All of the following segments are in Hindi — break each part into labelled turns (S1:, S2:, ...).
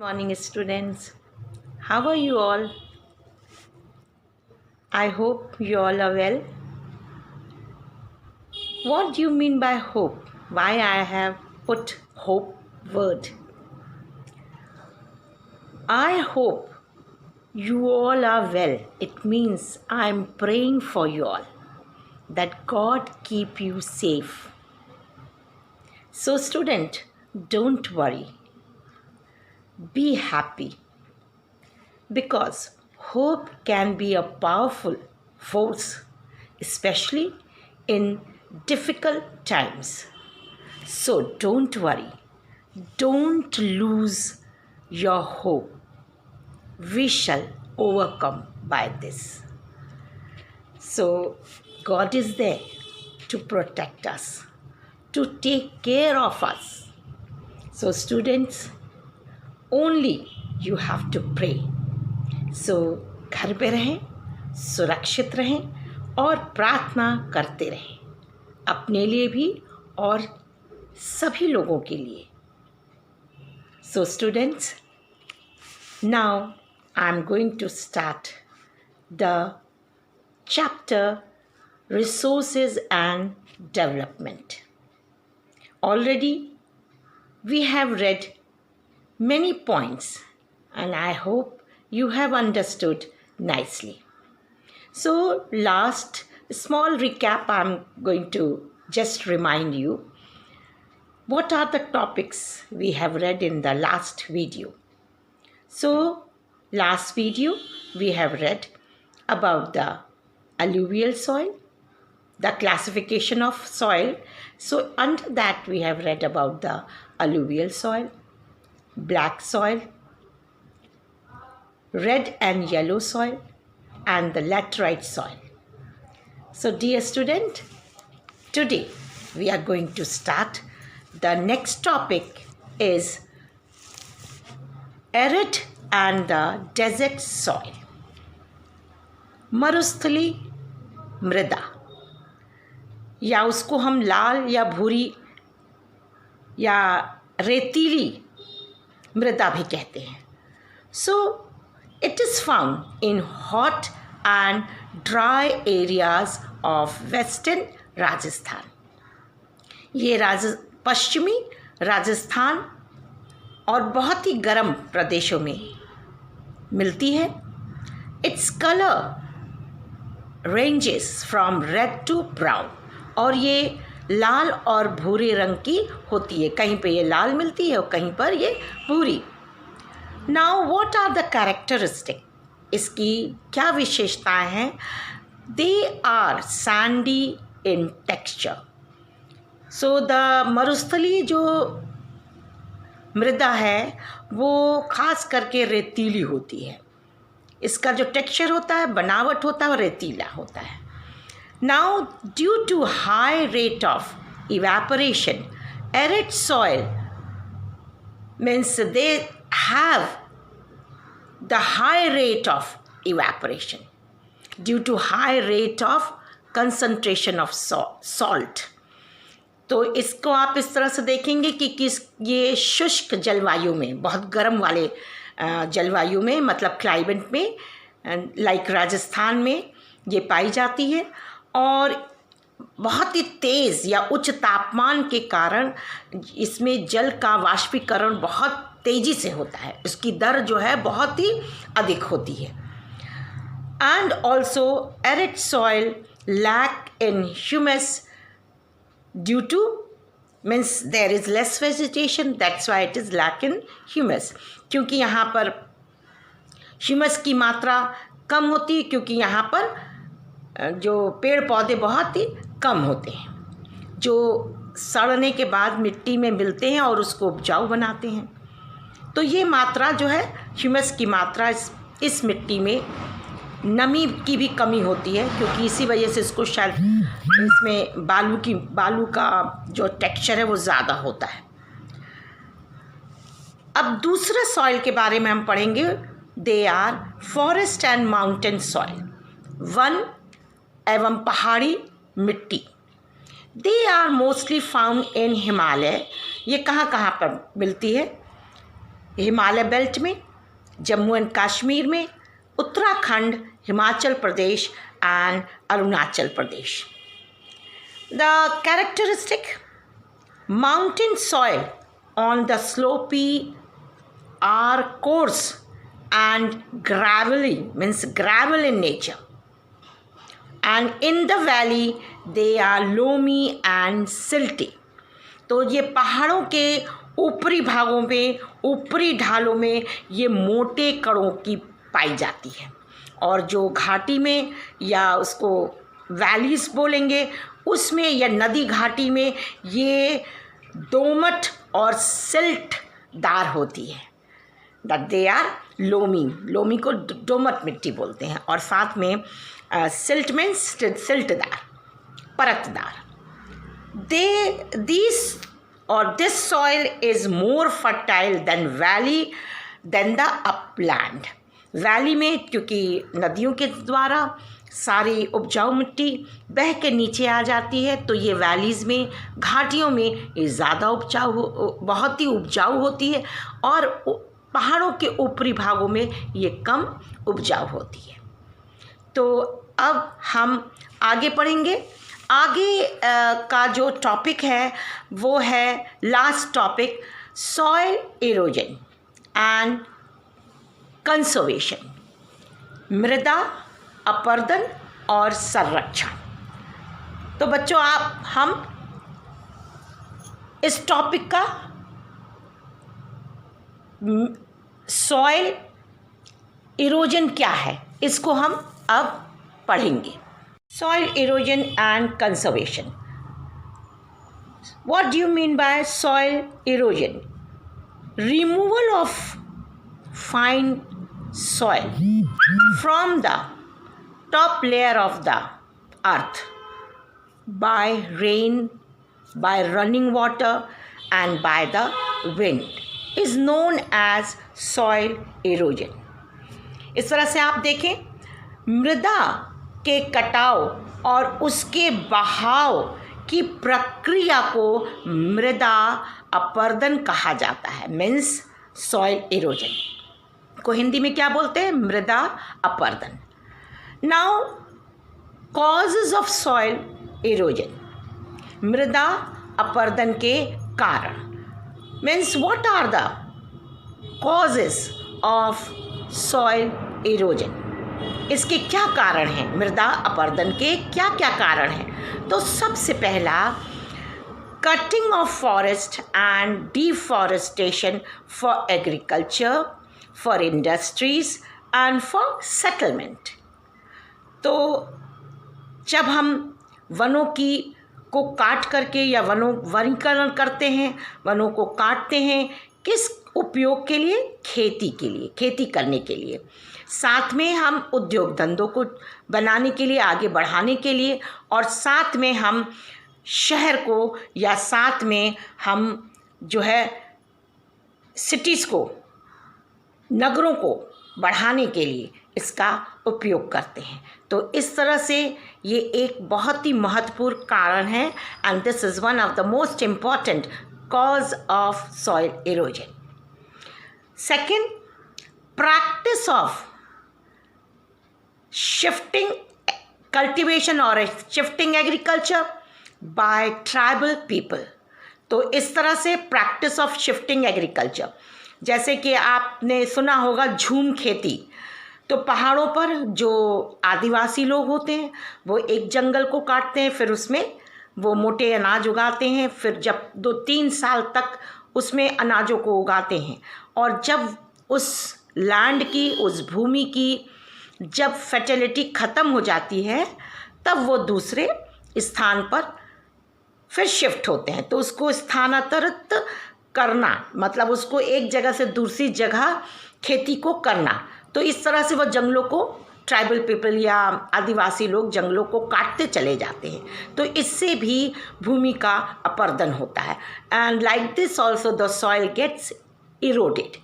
S1: Morning, students. How are you all? I hope you all are well. What do you mean by hope? Why I have put hope word? I hope you all are well. It means I'm praying for you all that God keep you safe. So, student, don't worry. Be happy because hope can be a powerful force, especially in difficult times. So don't worry, don't lose your hope. We shall overcome by this. So, God is there to protect us, to take care of us. So, students, only you have to pray. सो घर पे रहें, सुरक्षित रहें और प्रार्थना करते रहें अपने लिए भी और सभी लोगों के लिए. So students, now I am going to start the chapter resources and development. Already we have read many points and I hope you have understood nicely. So last small recap, I'm going to just remind you what are the topics we have read in the last video. So last video we have read about the alluvial soil, the classification of soil. So under that we have read about the alluvial soil, black soil, red and yellow soil, and the laterite soil. So dear student, today we are going to start. The next topic is arid and the desert soil. मरुस्थली मृदा, या उसको हम लाल या भूरी या रेतीली मृदा भी कहते हैं. So it is found in hot and dry areas of western Rajasthan. ये पश्चिमी राजस्थान और बहुत ही गर्म प्रदेशों में मिलती है. Its colour ranges from red to brown, और ये लाल और भूरे रंग की होती है. कहीं पे ये लाल मिलती है और कहीं पर ये भूरी. Now what are the characteristic, इसकी क्या विशेषताएं हैं? They are sandy in texture. So the मरुस्थली जो मृदा है वो खास करके रेतीली होती है. इसका जो टेक्सचर होता है, बनावट होता है, वो रेतीला होता है. Now, due to high rate of evaporation, arid soil means they have the high rate of evaporation due to high rate of concentration of salt. तो इसको आप इस तरह से देखेंगे कि ये शुष्क जलवायु में, बहुत गर्म वाले जलवायु में, मतलब क्लाइमेट में, लाइक राजस्थान में ये पाई जाती है. और बहुत ही तेज़ या उच्च तापमान के कारण इसमें जल का वाष्पीकरण बहुत तेज़ी से होता है. इसकी दर जो है बहुत ही अधिक होती है. And also arid soil lack in humus due to means there is less vegetation, that's why it is lack in humus. क्योंकि यहाँ पर ह्यूमस की मात्रा कम होती है, क्योंकि यहाँ पर जो पेड़ पौधे बहुत ही कम होते हैं जो सड़ने के बाद मिट्टी में मिलते हैं और उसको उपजाऊ बनाते हैं. तो ये मात्रा जो है, ह्यूमस की मात्रा इस मिट्टी में, नमी की भी कमी होती है, क्योंकि इसी वजह से इसको शायद इसमें बालू का जो टेक्सचर है वो ज़्यादा होता है. अब दूसरा सॉइल के बारे में हम पढ़ेंगे. They are forest and mountain soil, वन एवं पहाड़ी मिट्टी. They are mostly found in Himalaya. ये कहाँ कहाँ पर मिलती है? हिमालय बेल्ट में, जम्मू एंड कश्मीर में, Uttarakhand, Himachal Pradesh and Arunachal Pradesh. The characteristic mountain soil on the slopey are coarse and gravelly, means gravel in nature, and in the valley they are loamy and silty. तो ये पहाड़ों के ऊपरी भागों में, ऊपरी ढालों में ये मोटे कणों की पाई जाती है, और जो घाटी में या उसको वैलीज बोलेंगे उसमें या नदी घाटी में ये दोमट और सिल्टदार होती है. That they are loamy. Loamy को दोमट मिट्टी बोलते हैं, और साथ में सिल्ट मीन्स सिल्टदार, परतदार. This soil is more fertile than the upland. Valley में क्योंकि नदियों के द्वारा सारी उपजाऊ मिट्टी बह के नीचे आ जाती है, तो ये वैलीज़ में, घाटियों में ये ज़्यादा बहुत ही उपजाऊ होती है, और पहाड़ों के ऊपरी भागों में ये कम उपजाऊ होती है. तो अब हम आगे पढ़ेंगे. आगे का जो टॉपिक है वो है last topic, soil erosion and conservation, मृदा अपरदन और संरक्षण. तो बच्चों हम इस टॉपिक का सॉइल इरोजन क्या है इसको हम अब पढ़ेंगे. Soil erosion and conservation. What do you mean by soil erosion? Removal of fine soil from the top layer of the earth by rain, by running water and by the wind is known as soil erosion. इस तरह से आप देखें, मृदा के कटाव और उसके बहाव की प्रक्रिया को मृदा अपरदन कहा जाता है, मीन्स सॉइल इरोजन को हिंदी में क्या बोलते हैं? मृदा अपरदन. Now causes of soil erosion, मृदा अपरदन के कारण, means what are the causes of soil erosion? इसके क्या कारण हैं? मृदा अपरदन के क्या क्या कारण हैं? तो सबसे पहला, cutting of forest and deforestation for agriculture, for industries and for settlement. तो जब हम वनों को काट करके या वनीकरण करते हैं, वनों को काटते हैं, किस उपयोग के लिए? खेती के लिए, खेती करने के लिए. साथ में हम उद्योग धंधों को बनाने के लिए, आगे बढ़ाने के लिए, और साथ में हम शहर को या साथ में हम जो है सिटीज़ को, नगरों को बढ़ाने के लिए इसका उपयोग करते हैं. तो इस तरह से ये एक बहुत ही महत्वपूर्ण कारण है, and this is one of the most important cause of soil erosion. Second, practice of shifting cultivation और shifting agriculture by tribal people. तो इस तरह से प्रैक्टिस ऑफ शिफ्टिंग एग्रीकल्चर, जैसे कि आपने सुना होगा झूम खेती. तो पहाड़ों पर जो आदिवासी लोग होते हैं वो एक जंगल को काटते हैं, फिर उसमें वो मोटे अनाज उगाते हैं, फिर जब 2-3 साल तक उसमें अनाजों को उगाते हैं, और जब उस लैंड की, उस भूमि की जब फर्टिलिटी ख़त्म हो जाती है, तब वो दूसरे स्थान पर फिर शिफ्ट होते हैं. तो उसको स्थानांतरित करना, मतलब उसको एक जगह से दूसरी जगह खेती को करना. तो इस तरह से वो जंगलों को, ट्राइबल पीपल या आदिवासी लोग जंगलों को काटते चले जाते हैं. तो इससे भी भूमि का अपरदन होता है, and like this also the soil gets eroded.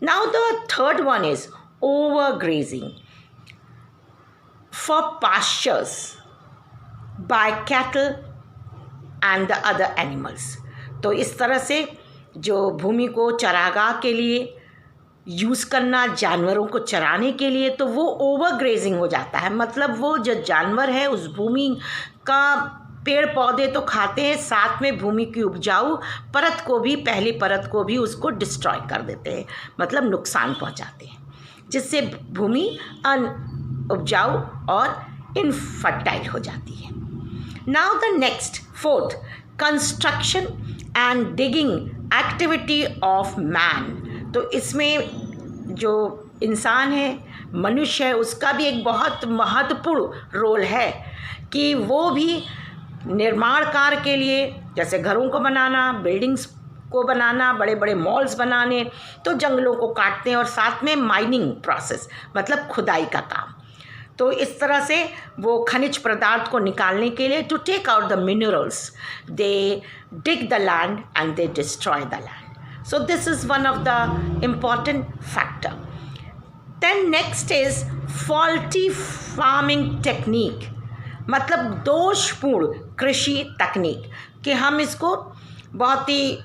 S1: Now the third one is overgrazing for pastures by cattle and the other animals. तो इस तरह से जो भूमि को चरागाह के लिए यूज़ करना, जानवरों को चराने के लिए, तो वो ओवर ग्रेजिंग हो जाता है। मतलब वो जो जानवर है उस भूमि का पेड़ पौधे तो खाते हैं, साथ में भूमि की उपजाऊ परत को भी, पहली परत को भी उसको डिस्ट्रॉय कर देते हैं, मतलब नुकसान पहुंचाते हैं, जिससे भूमि अनउपजाऊ और इनफर्टाइल हो जाती है। Now the next, fourth, construction and digging activity of man. तो इसमें जो इंसान है, मनुष्य है, उसका भी एक बहुत महत्वपूर्ण रोल है कि वो भी निर्माण कार्य के लिए, जैसे घरों को बनाना, बिल्डिंग्स को बनाना, बड़े बड़े मॉल्स बनाने, तो जंगलों को काटते हैं, और साथ में माइनिंग प्रोसेस मतलब खुदाई का काम। तो इस तरह से वो खनिज पदार्थ को निकालने के लिए, to take out the minerals, they dig the land and they destroy the land. So this is one of the important factor. Then next is faulty farming technique, मतलब दोषपूर्ण कृषि तकनीक, कि हम इसको बहुत ही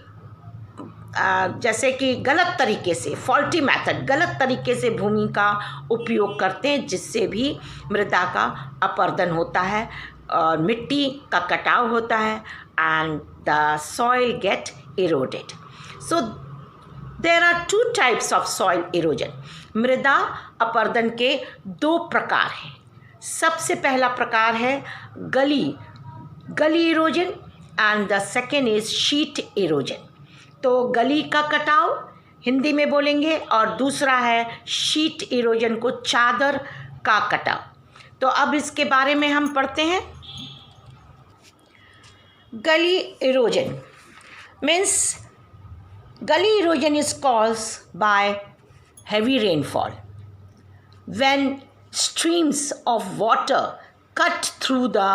S1: जैसे कि गलत तरीके से, फॉल्टी मेथड, गलत तरीके से भूमि का उपयोग करते हैं, जिससे भी मृदा का अपरदन होता है और मिट्टी का कटाव होता है, and the soil get eroded. So there are two types of soil erosion. मृदा अपरदन के दो प्रकार हैं। सबसे पहला प्रकार है गली erosion and the second is sheet erosion. तो गली का कटाव हिंदी में बोलेंगे, और दूसरा है शीट इरोजन को चादर का कटाव। तो अब इसके बारे में हम पढ़ते हैं। गली erosion means gully erosion is caused by heavy rainfall. When streams of water cut through the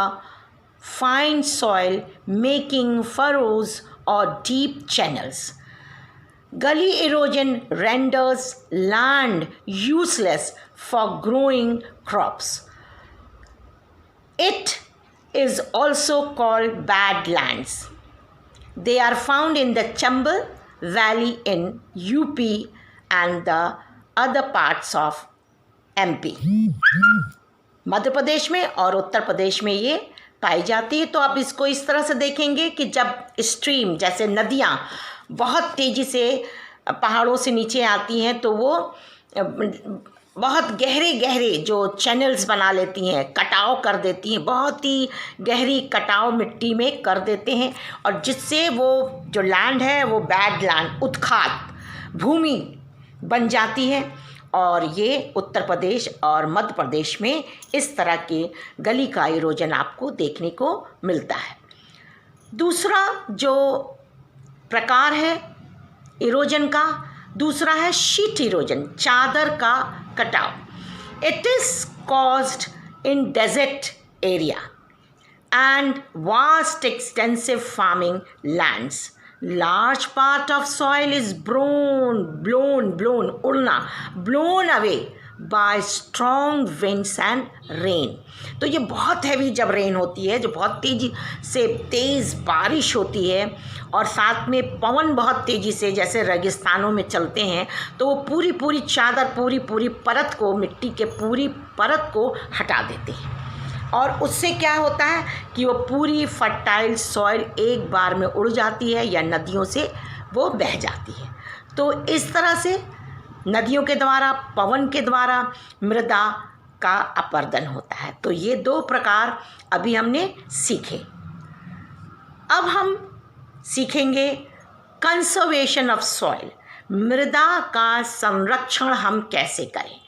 S1: fine soil, making furrows or deep channels. Gully erosion renders land useless for growing crops. It is also called bad lands. They are found in the Chambal Valley in UP and the other parts of MP. Madhya Pradesh में और उत्तर प्रदेश में ये पाई जाती है। तो अब इसको इस तरह से देखेंगे कि जब स्ट्रीम, जैसे नदियाँ बहुत तेज़ी से पहाड़ों से नीचे आती हैं, तो वो बहुत गहरे गहरे जो चैनल्स बना लेती हैं, कटाव कर देती हैं, बहुत ही गहरी कटाव मिट्टी में कर देते हैं, और जिससे वो जो लैंड है वो बैड लैंड, उत्खात भूमि बन जाती है। और ये उत्तर प्रदेश और मध्य प्रदेश में इस तरह के गली का इरोजन आपको देखने को मिलता है। दूसरा जो प्रकार है इरोजन का, दूसरा है शीट इरोजन, चादर का कटाव। It is caused in desert area and vast extensive farming lands. Large part of soil is blown away by strong winds and rain. तो ये बहुत हैवी जब रेन होती है, जो बहुत तेज़ी से तेज़ बारिश होती है, और साथ में पवन बहुत तेज़ी से जैसे रेगिस्तानों में चलते हैं, तो वो पूरी चादर, पूरी परत को, मिट्टी के पूरी परत को हटा देते हैं, और उससे क्या होता है कि वो पूरी फर्टाइल सॉइल एक बार में उड़ जाती है या नदियों से वो बह जाती है। तो इस तरह से नदियों के द्वारा, पवन के द्वारा मृदा का अपरदन होता है। तो ये दो प्रकार अभी हमने सीखे। अब हम सीखेंगे कंजर्वेशन ऑफ सॉइल, मृदा का संरक्षण हम कैसे करें।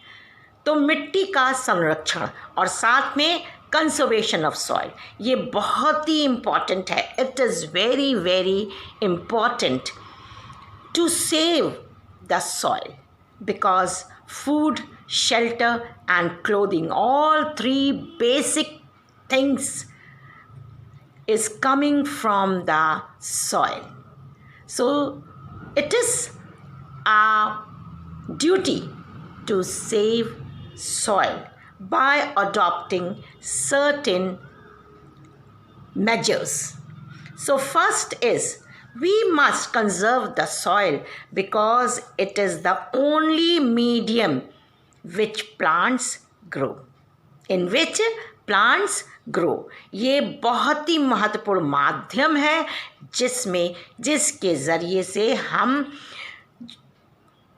S1: तो मिट्टी का संरक्षण और साथ में कंजर्वेशन ऑफ सॉइल, ये बहुत ही इम्पॉर्टेंट है। It is very very important to save the soil, because food, shelter and clothing, all three basic things is coming from the soil. So it is our duty to save soil by adopting certain measures. So first is We must conserve the soil because it is the only medium which plants grow. In which plants grow. ये बहुत ही महत्वपूर्ण माध्यम है जिसके ज़रिए से हम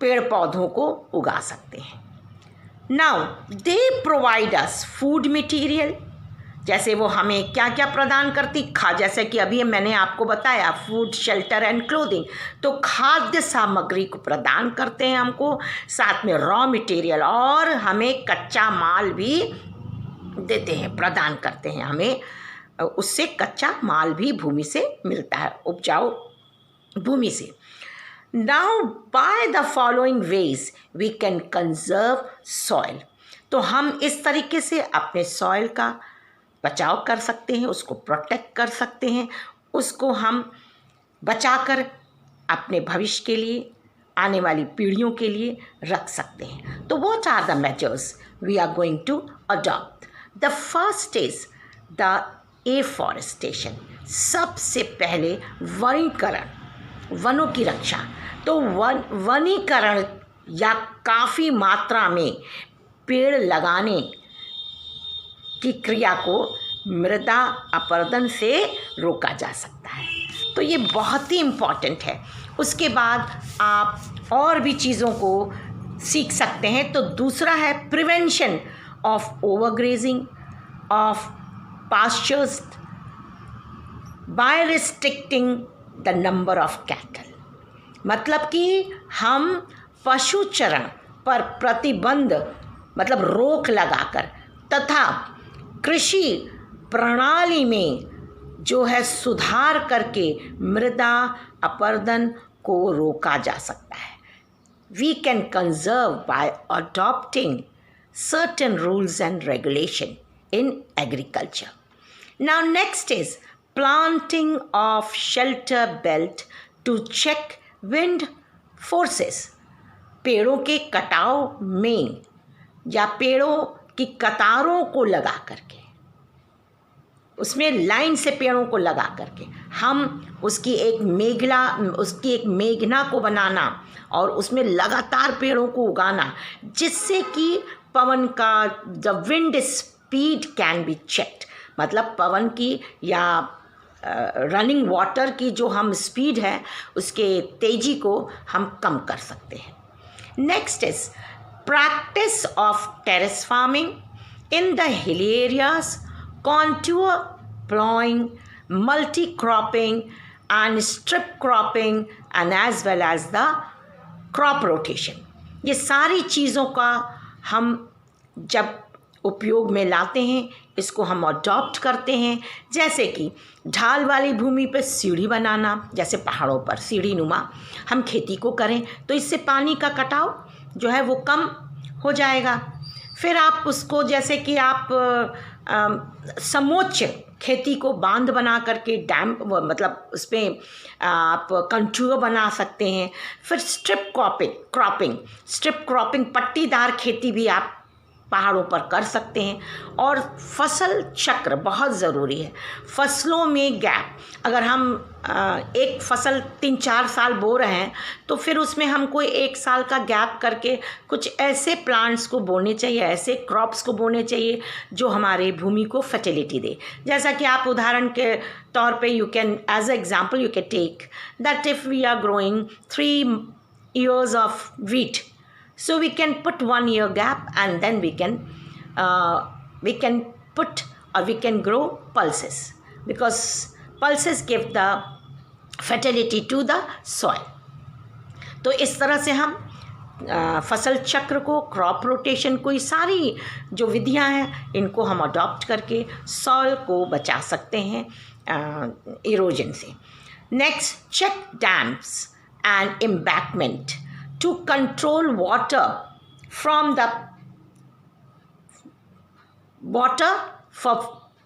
S1: पेड़ पौधों को उगा सकते हैं. Now they provide us food material. जैसे वो हमें क्या क्या प्रदान करती जैसे कि अभी मैंने आपको बताया फूड, शेल्टर एंड क्लोथिंग. तो खाद्य सामग्री को प्रदान करते हैं हमको, साथ में रॉ मटेरियल, और हमें कच्चा माल भी देते हैं, प्रदान करते हैं हमें. उससे कच्चा माल भी भूमि से मिलता है, उपजाऊ भूमि से. Now by the following ways we can conserve soil. तो हम इस तरीके से अपने सॉइल का बचाव कर सकते हैं, उसको प्रोटेक्ट कर सकते हैं, उसको हम बचाकर अपने भविष्य के लिए, आने वाली पीढ़ियों के लिए रख सकते हैं. तो what are the measures we are going to adopt? The first is the afforestation. सबसे पहले वनीकरण, वनों की रक्षा. तो वनीकरण या काफ़ी मात्रा में पेड़ लगाने की क्रिया को मृदा अपरदन से रोका जा सकता है. तो ये बहुत ही इम्पॉर्टेंट है. उसके बाद आप और भी चीज़ों को सीख सकते हैं. तो दूसरा है prevention of overgrazing of pastures by restricting the number of cattle. मतलब कि हम पशुचरण पर प्रतिबंध, मतलब रोक लगाकर, तथा कृषि प्रणाली में जो है सुधार करके मृदा अपरदन को रोका जा सकता है. We can conserve by adopting certain rules and regulation in agriculture. Now next is planting of shelter belt to check wind forces. पेड़ों के कटाव में या पेड़ों की कतारों को लगा करके, उसमें लाइन से पेड़ों को लगा करके हम उसकी एक मेघना को बनाना और उसमें लगातार पेड़ों को उगाना, जिससे कि पवन का the wind speed can be checked. मतलब पवन की या रनिंग वाटर की जो हम स्पीड है उसके तेजी को हम कम कर सकते हैं. Next is practice of terrace farming in the hilly areas, contour plowing, multi-cropping and strip cropping, and as well as the crop rotation. ये सारी चीज़ों का हम जब उपयोग में लाते हैं, इसको हम अडॉप्ट करते हैं. जैसे कि ढाल वाली भूमि पर सीढ़ी बनाना, जैसे पहाड़ों पर सीढ़ी नुमा हम खेती को करें तो इससे पानी का कटाव जो है वो कम हो जाएगा. फिर आप उसको, जैसे कि आप समोच्च खेती को बांध बना करके डैम, मतलब उसमें आप कंटूर बना सकते हैं. फिर स्ट्रिप क्रॉपिंग पट्टीदार खेती भी आप पहाड़ों पर कर सकते हैं. और फसल चक्र बहुत ज़रूरी है. फसलों में गैप, अगर हम एक फसल 3-4 साल बो रहे हैं तो फिर उसमें हमको 1 साल का गैप करके कुछ ऐसे प्लांट्स को बोने चाहिए, ऐसे क्रॉप्स को बोने चाहिए जो हमारे भूमि को फर्टिलिटी दे. जैसा कि आप उदाहरण के तौर पे you can as a example you can take that if we are growing 3 years of wheat, so we can put 1 year gap, and then we can put, or we can grow pulses, because pulses give the fertility to the soil. तो इस तरह से हम फसल चक्र को, क्रॉप रोटेशन को, ये सारी जो विधियां हैं इनको हम अडॉप्ट करके सॉइल को बचा सकते हैं इरोजन से. Next, check dams and embankment to control water from the water for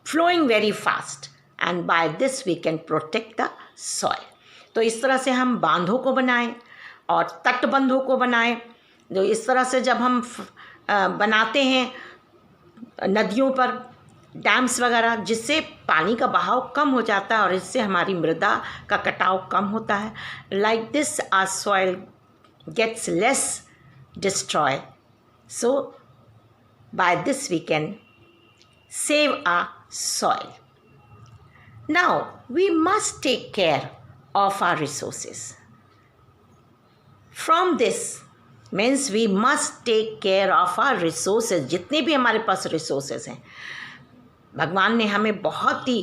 S1: flowing very fast, and by this we can protect the soil. तो इस तरह से हम बांधों को बनाएं और तटबंधों को बनाएं. जो इस तरह से जब हम बनाते हैं नदियों पर डैम्स वगैरह, जिससे पानी का बहाव कम हो जाता है और इससे हमारी मृदा का कटाव कम होता है. Like this our soil gets less destroy. So by this we can save our soil. Now, we must take care of our resources. From this means we must take care of our resources. जितने भी हमारे पास resources हैं, भगवान ने हमें बहुत ही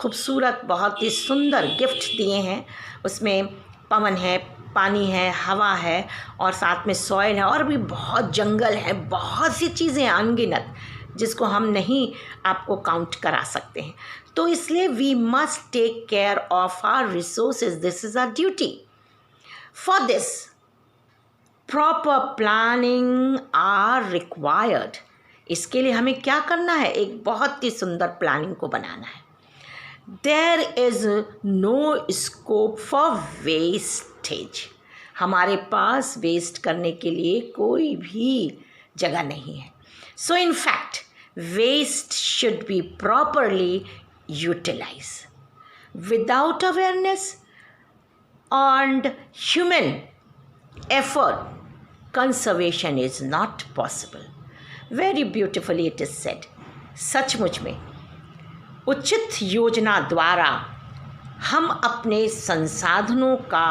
S1: खूबसूरत, बहुत ही सुंदर गिफ्ट दिए हैं. उसमें पवन है, पानी है, हवा है और साथ में सॉइल है और भी बहुत जंगल है, बहुत सी चीज़ें हैं अनगिनत, जिसको हम नहीं आपको काउंट करा सकते हैं. तो इसलिए we must take care of our resources. This is our duty. For this proper planning are required. इसके लिए हमें क्या करना है? एक बहुत ही सुंदर प्लानिंग को बनाना है. There is no scope for wastage. हमारे पास वेस्ट करने के लिए कोई भी जगह नहीं है. So in fact waste should be properly utilized. Without awareness and human effort, conservation is not possible. Very beautifully it is said. सचमुच में उचित योजना द्वारा हम अपने संसाधनों का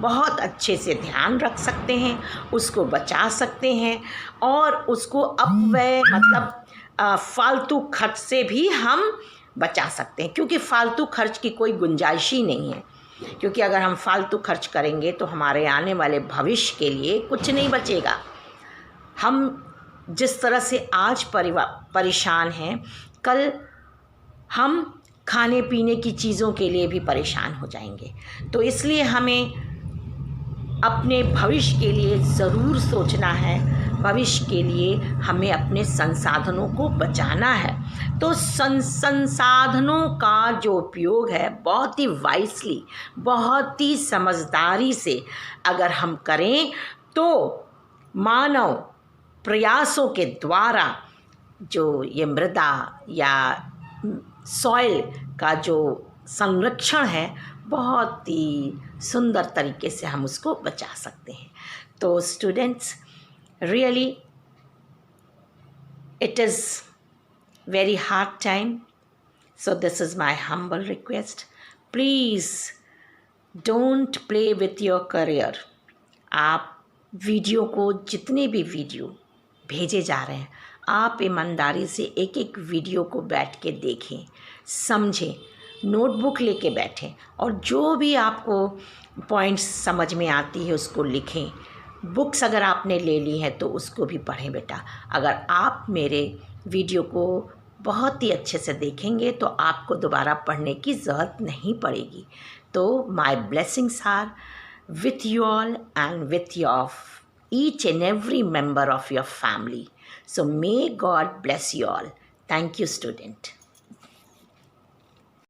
S1: बहुत अच्छे से ध्यान रख सकते हैं, उसको बचा सकते हैं और उसको अपव्यय मतलब फालतू खर्च से भी हम बचा सकते हैं. क्योंकि फालतू खर्च की कोई गुंजाइश ही नहीं है. क्योंकि अगर हम फालतू खर्च करेंगे तो हमारे आने वाले भविष्य के लिए कुछ नहीं बचेगा. हम जिस तरह से आज परेशान हैं, कल हम खाने पीने की चीज़ों के लिए भी परेशान हो जाएंगे. तो इसलिए हमें अपने भविष्य के लिए ज़रूर सोचना है. भविष्य के लिए हमें अपने संसाधनों को बचाना है. तो संसाधनों का जो उपयोग है बहुत ही वाइसली, बहुत ही समझदारी से अगर हम करें तो मानव प्रयासों के द्वारा जो ये मृदा या सॉइल का जो संरक्षण है बहुत ही सुंदर तरीके से हम उसको बचा सकते हैं. तो students, really it is very hard time, so this is my humble request. Please don't play with your career. आप वीडियो को, जितने भी वीडियो भेजे जा रहे हैं, आप ईमानदारी से एक एक वीडियो को बैठ के देखें, समझें, नोटबुक लेके बैठें और जो भी आपको पॉइंट्स समझ में आती है उसको लिखें. बुक्स अगर आपने ले ली हैं तो उसको भी पढ़ें बेटा. अगर आप मेरे वीडियो को बहुत ही अच्छे से देखेंगे तो आपको दोबारा पढ़ने की ज़रूरत नहीं पड़ेगी. तो my blessings are with you all and with your each and every member of your family. So may God bless you all. Thank you, student.